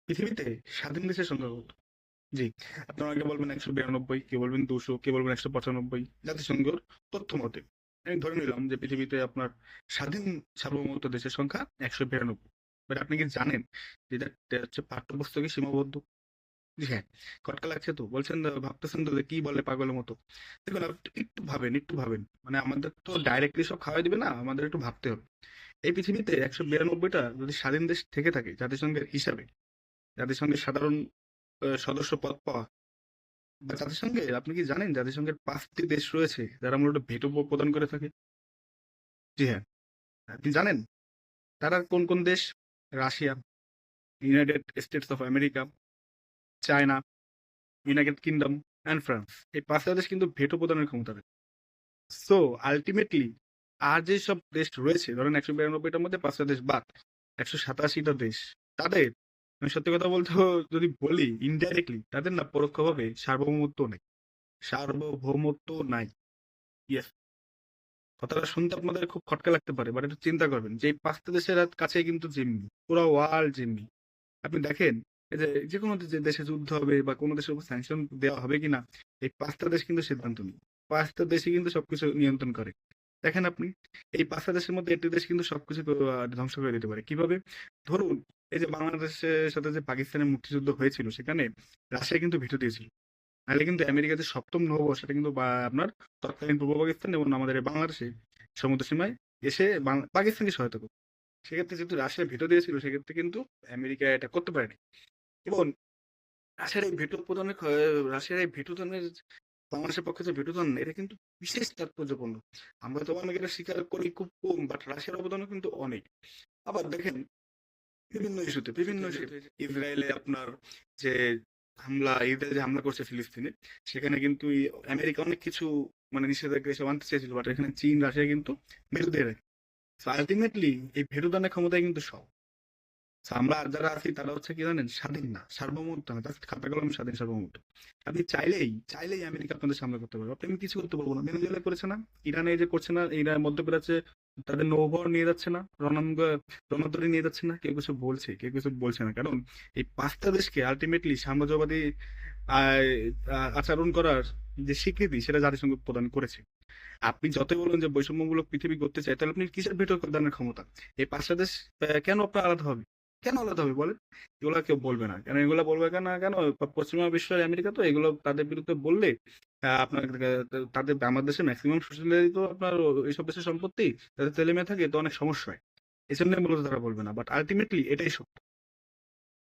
পৃথিবীতে স্বাধীন দেশের সংখ্যা কত? জি, আপনারা অনেকে বলবেন ১৯২, কেউ বলবেন ২০০, কেউ বলবেন ১৯৫, জাতিসংঘের তথ্য মতে। আমি ধরে নিলাম যে পৃথিবীতে আপনার স্বাধীন সার্বভৌমত্ব দেশের সংখ্যা ১৯২। বাট আপনি কি জানেন যে এটা হচ্ছে পাঠ্যপুস্তকে সীমাবদ্ধ? জি হ্যাঁ, খটকা লাগছে তো? বলছেন ভাবতেছেন তো যে কি বলে পাগলের মতো। দেখুন আপনি একটু ভাবেন। মানে আমাদের তো ডাইরেক্টলি সব খাওয়াই দিবে না, আমাদের একটু ভাবতে হবে। এই পৃথিবীতে ১৯২টা যদি স্বাধীন দেশ থেকে থাকে জাতিসংঘের হিসাবে, জাতিসংঘের সাধারণ সদস্য পদ পাওয়া বা জাতিসংঘে আপনি কি জানেন জাতিসংঘের ৫টি দেশ রয়েছে যারা মূলত ভেটো প্রদান করে থাকে? জি হ্যাঁ, আপনি জানেন তারা কোন দেশ? Russia, United states of America, China, United kingdom and France. এই ৫টা দেশ কিন্তু ভেটো প্রদানের ক্ষমতা রাখে। সো আল্টিমেটলি আর যেসব দেশ রয়েছে ধরেন ১৯২টার মধ্যে ৫টা দেশ বাদ, ১৮৭টা দেশ তাদের আমি সত্যি কথা বলতে যদি বলি ইনডাইরেক্টলি তাদের না পরোক্ষভাবে সার্বভৌমত্ব নেই। সার্বভৌমত্ব নাই। ইয়েস। কথাটা শুনতে আপনাদের খুব খটকা লাগতে পারে বাট একটু চিন্তা করবেন যে এই ৫টা দেশের কাছেই কিন্তু জিম্মি, পুরো ওয়ার্ল্ড জিম্মি। আপনি দেখেন এই যে যেকোনো যে দেশে যুদ্ধ হবে বা কোনো দেশের উপর স্যাংশন দেওয়া হবে কিনা এই ৫টা দেশ কিন্তু সিদ্ধান্ত নেয়। ৫টা দেশই কিন্তু সবকিছু নিয়ন্ত্রণ করে। দেখেন আপনি এই ৫টা দেশের মধ্যে একটি দেশ কিন্তু সবকিছু ধ্বংস করে দিতে পারে। কিভাবে? ধরুন এই যে বাংলাদেশের সাথে যে পাকিস্তানের মুক্তিযুদ্ধ হয়েছিল সেখানে রাশিয়া কিন্তু ভেটো দিয়েছিল। নাহলে কিন্তু আমেরিকার যে ৭ম নৌবর্ষ সেটা কিন্তু আপনার তৎকালীন পূর্ব পাকিস্তান এবং আমাদের এই বাংলাদেশে সমুদ্র সীমায় এসে পাকিস্তানকে সহায়তা করত। সেক্ষেত্রে যেহেতু রাশিয়া ভেটো দিয়েছিল সেক্ষেত্রে কিন্তু আমেরিকা এটা করতে পারেনি। এবং রাশিয়ার এই ভেটো প্রদানের রাশিয়ার এই ভেটো দানের বাংলাদেশের পক্ষে যে ভেটো দান এটা কিন্তু বিশেষ তাৎপর্যপূর্ণ। আমরা তো অনেকে এটা স্বীকার করি খুব কম বাট রাশিয়ার অবদানও কিন্তু অনেক। আবার দেখেন বিভিন্ন ইস্যুতে ইসরায়েলে আপনার যে ইসরায়েল যে হামলা করছে ফিলিস্তিনে সেখানে কিন্তু আমেরিকা অনেক কিছু মানে নিষেধাজ্ঞা এসব আনতে চেয়েছিল বাট এখানে চীন রাশিয়া কিন্তু ভেটো দিয়ে রাখে। আলটিমেটলি এই ভেটো দানের ক্ষমতায় কিন্তু সব আমরা যারা আছি তারা হচ্ছে কি জানেন স্বাধীন না সার্বভৌমত্ব না জাস্ট খাতা কলম স্বাধীন সার্বভৌমত্ব। আপনি চাইলেই আমেরিকা আপনাদের সামনে করতে পারবে আপনি আমি কিছু করতে পারবো না ভেনেজুয়েলা করেছে না ইরানে এই যে করছে না ইরান মধ্যপ্রাচ্যে তাদের নৌবহর নিয়ে যাচ্ছে না রণতরী নিয়ে যাচ্ছে না কেউ কিছু বলছে কেউ কিছু বলছে না কারণ এই ৫টা দেশকে আলটিমেটলি সাম্রাজ্যবাদী আচরণ করার যে স্বীকৃতি সেটা জাতিসংঘ প্রদান করেছে। আপনি যতই বলুন যে বৈষম্যমূলক পৃথিবী করতে চাই তাহলে আপনি কিসের ভেটো প্রদানের ক্ষমতা? এই ৫টা দেশ কেন আপনার আলাদা হবে? কেন আলাদা হবে বলেন? এগুলা কেউ বলবে না। কেন এগুলা বলবে কেন? পশ্চিমা বিশ্বের আমেরিকা তো এগুলো তাদের বিরুদ্ধে বললে আপনার তাদের আমার দেশের মেক্সিমাম সোশ্যালিটি তো আপনার এইসব দেশের সম্পত্তি। তাদের ছেলে-মেয়ে থাকে তো অনেক সমস্যা হয়। এজন্য মূলত তারা বলবে না। বাট আল্টিমেটলি এটাই সত্য।